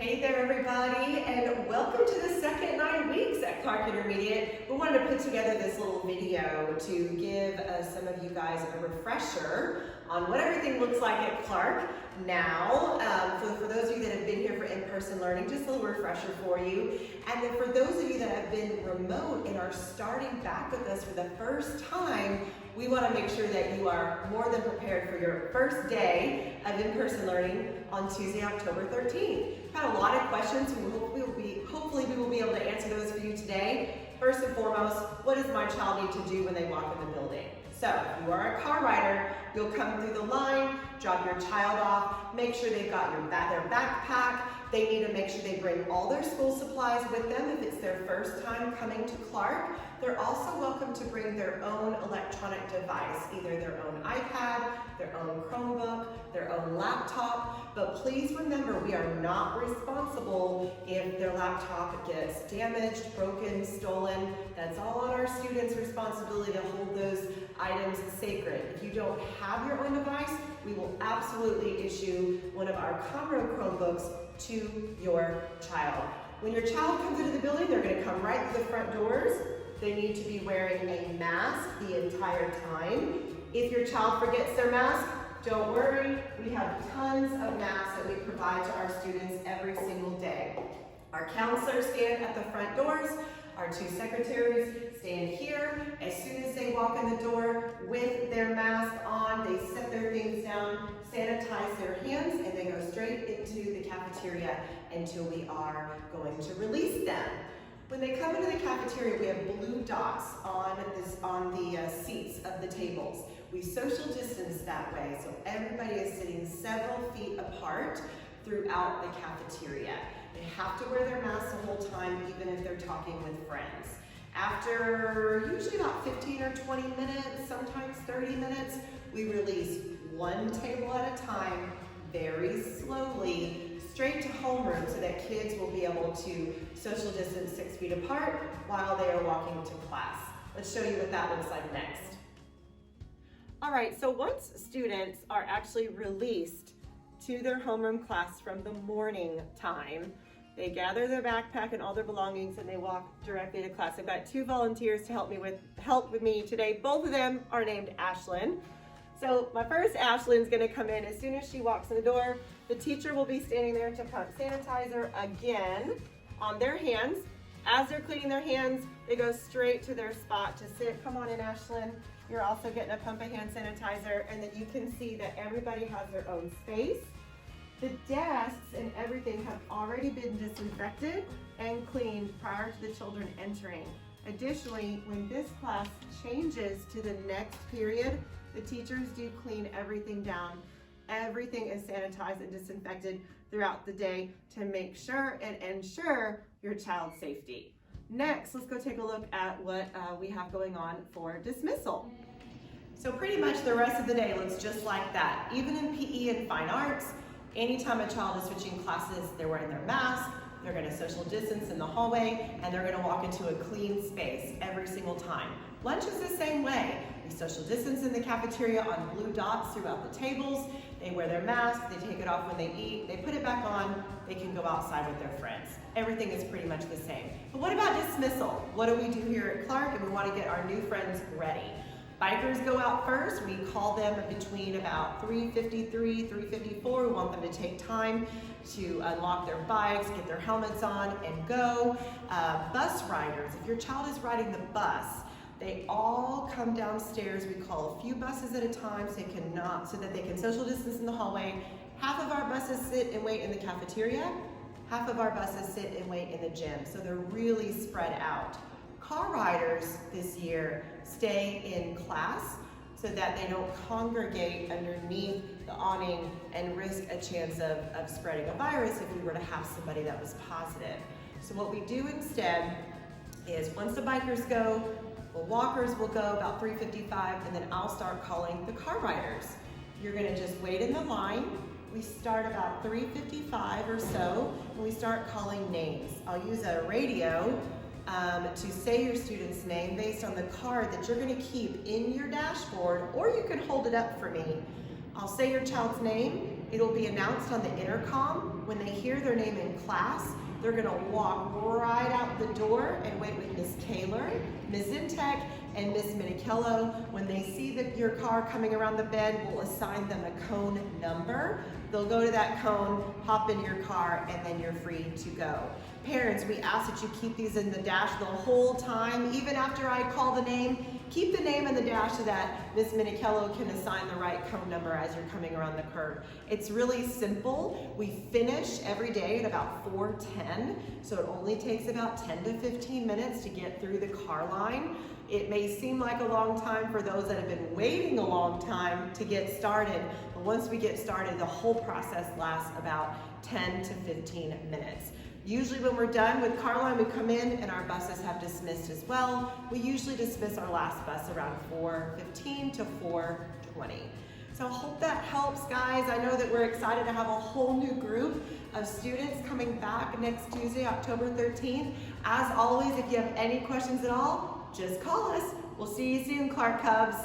Hey there everybody, and welcome to the second 9 weeks at Clark Intermediate. We wanted to put together this little video to give some of you guys a refresher on what everything looks like at Clark now. For those of you that have been here for in-person learning, just a little refresher for you. And then for those of you that have been remote and are starting back with us for the first time, we want to make sure that you are more than prepared for your first day of in-person learning on Tuesday, October 13th. We've had a lot of questions. Hopefully we will be able to answer those for you today. First and foremost, what does my child need to do when they walk in the building? So if you are a car rider, you'll come through the line, drop your child off, make sure they've got their backpack. They need to make sure they bring all their school supplies with them if it's their first time coming to Clark. They're also welcome to bring their own electronic device, either their own iPad, their own Chromebook, their own laptop. But please remember, we are not responsible if their laptop gets damaged, broken, stolen. That's all on our students' responsibility to hold those items sacred. If you don't have your own device, we will absolutely issue one of our Conroe Chromebooks to your child. When your child comes into the building, they're going to come right through the front doors. They need to be wearing a mask the entire time. If your child forgets their mask, don't worry. We have tons of masks that we provide to our students every single day. Our counselors stand at the front doors. Our two secretaries stand here. As soon as they walk in the door with their mask on, they set their things down, sanitize their hands, and they go straight into the cafeteria until we are going to release them. When they come into the cafeteria, we have blue dots on the seats of the tables. We social distance that way, so everybody is sitting several feet apart throughout the cafeteria. They have to wear their masks the whole time, even if they're talking with friends. After usually about 15 or 20 minutes, sometimes 30 minutes, we release one table at a time, very slowly, straight to homeroom so that kids will be able to social distance 6 feet apart while they are walking to class. Let's show you what that looks like next. All right, so once students are actually released to their homeroom class from the morning time, they gather their backpack and all their belongings and they walk directly to class. I've got two volunteers to help with me today. Both of them are named Ashlyn. So my first Ashlyn's gonna come in. As soon as she walks in the door, the teacher will be standing there to pump sanitizer again on their hands. As they're cleaning their hands, they go straight to their spot to sit. Come on in, Ashlyn. You're also getting a pump of hand sanitizer, and then you can see that everybody has their own space. The desks and everything have already been disinfected and cleaned prior to the children entering. Additionally, when this class changes to the next period, the teachers do clean everything down. Everything is sanitized and disinfected throughout the day to make sure and ensure your child's safety. Next, let's go take a look at what we have going on for dismissal. So pretty much the rest of the day looks just like that. Even in PE and fine arts, anytime a child is switching classes, they're wearing their mask, they're gonna social distance in the hallway, and they're gonna walk into a clean space every single time. Lunch is the same way. We social distance in the cafeteria on blue dots throughout the tables. They wear their mask, they take it off when they eat, they put it back on, they can go outside with their friends. Everything is pretty much the same. But what about dismissal? What do we do here at Clark? And we want to get our new friends ready. Bikers go out first. We call them between about 3:53, 3:54. We want them to take time to unlock their bikes, get their helmets on, and go. Bus riders, if your child is riding the bus, they all come downstairs. We call a few buses at a time so that they can social distance in the hallway. Half of our buses sit and wait in the cafeteria. Half of our buses sit and wait in the gym. So they're really spread out. Car riders this year stay in class so that they don't congregate underneath the awning and risk a chance of spreading a virus if we were to have somebody that was positive. So what we do instead is once the bikers go, the walkers will go about 3:55, and then I'll start calling the car riders. You're gonna just wait in the line. We start about 3:55 or so, and we start calling names. I'll use a radio to say your student's name based on the card that you're gonna keep in your dashboard, or you can hold it up for me. I'll say your child's name, It'll be announced on the intercom. When they hear their name in class, they're gonna walk right out the door and wait with Miss Taylor, Miss Zintek, and Miss Minichello. When they see your car coming around the bend, we'll assign them a cone number. They'll go to that cone, hop in your car, and then you're free to go. Parents, we ask that you keep these in the dash the whole time. Even after I call the name, keep the name in the dash so that Miss Minichello can assign the right cone number as you're coming around the curve. It's really simple. We finish every day at about 4:10, so it only takes about 10 to 15 minutes to get through the car line. It may seem like a long time for those that have been waiting a long time to get started, but once we get started, the whole process lasts about 10 to 15 minutes. Usually when we're done with car line, we come in and our buses have dismissed as well. We usually dismiss our last bus around 4:15 to 4:20. So I hope that helps, guys. I know that we're excited to have a whole new group of students coming back next Tuesday, October 13th. As always, if you have any questions at all, just call us. We'll see you soon, Clark Cubs.